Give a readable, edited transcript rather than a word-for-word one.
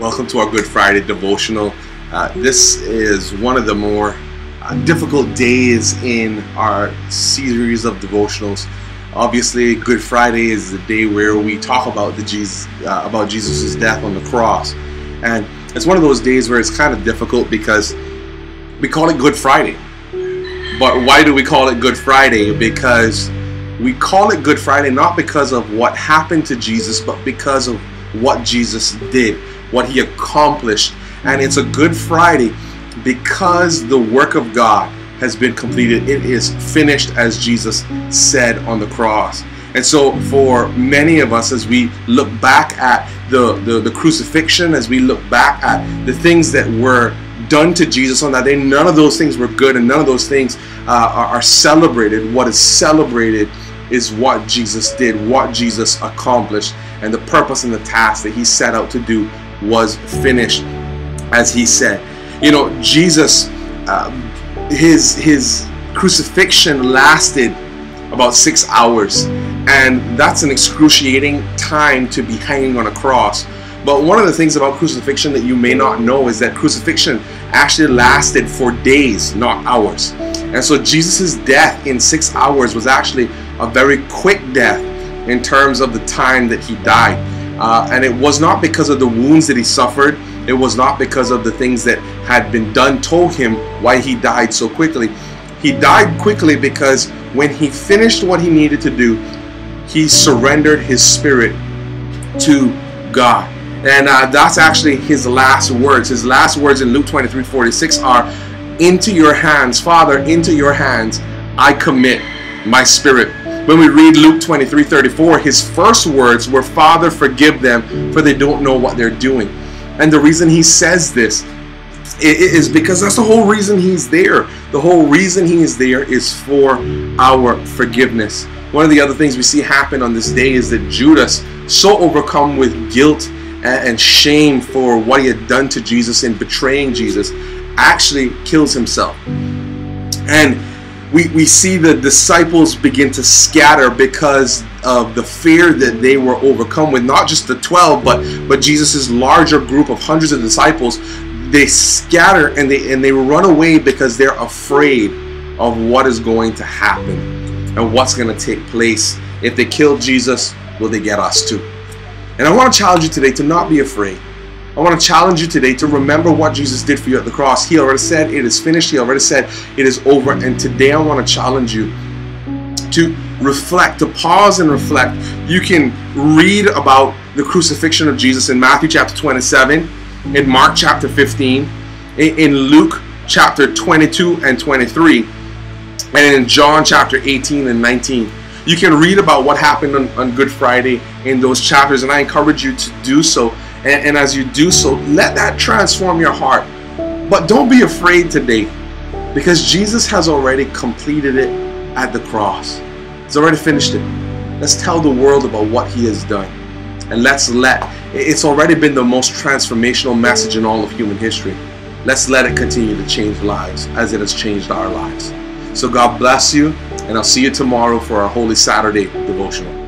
Welcome to our Good Friday devotional. This is one of the more difficult days in our series of devotionals. Obviously, Good Friday is the day where we talk about Jesus' death on the cross, and it's one of those days where it's kind of difficult because we call it Good Friday. But why do we call it Good Friday? Because we call it Good Friday not because of what happened to Jesus, but because of what Jesus did, what he accomplished. And it's a Good Friday because the work of God has been completed. It is finished, as Jesus said on the cross. And so for many of us, as we look back at the crucifixion, as we look back at the things that were done to Jesus on that day, none of those things were good, and none of those things are celebrated. What is celebrated is what Jesus did, what Jesus accomplished, and the purpose and the task that he set out to do was finished, as he said. You know, Jesus, his crucifixion lasted about 6 hours, and that's an excruciating time to be hanging on a cross. But one of the things about crucifixion that you may not know is that crucifixion actually lasted for days, not hours. And so Jesus' death in 6 hours was actually a very quick death in terms of the time that he died. And it was not because of the wounds that he suffered. It was not because of the things that had been done to him why he died so quickly. He died quickly because when he finished what he needed to do, he surrendered his spirit to God. And that's actually his last words. His last words in Luke 23:46 are, "Into your hands, Father, into your hands I commit my spirit." When we read Luke 23:34, his first words were, "Father, forgive them, for they don't know what they're doing." And the reason he says this is because that's the whole reason he's there. The whole reason he is there is for our forgiveness. One of the other things we see happen on this day is that Judas, so overcome with guilt and shame for what he had done to Jesus in betraying Jesus, actually kills himself. And we see the disciples begin to scatter because of the fear that they were overcome with. Not just the 12, but Jesus' larger group of hundreds of disciples. They scatter and they run away because they're afraid of what is going to happen and what's going to take place. If they kill Jesus, will they get us too? And I want to challenge you today to not be afraid. I want to challenge you today to remember what Jesus did for you at the cross. He already said it is finished. He already said it is over. And today I want to challenge you to reflect, to pause and reflect. You can read about the crucifixion of Jesus in Matthew chapter 27, in Mark chapter 15, in Luke chapter 22 and 23, and in John chapter 18 and 19. You can read about what happened on Good Friday in those chapters, and I encourage you to do so. And as you do so, let that transform your heart. But don't be afraid today, because Jesus has already completed it at the cross. He's already finished it. Let's tell the world about what he has done. And it's already been the most transformational message in all of human history. Let's let it continue to change lives as it has changed our lives. So God bless you, and I'll see you tomorrow for our Holy Saturday devotional.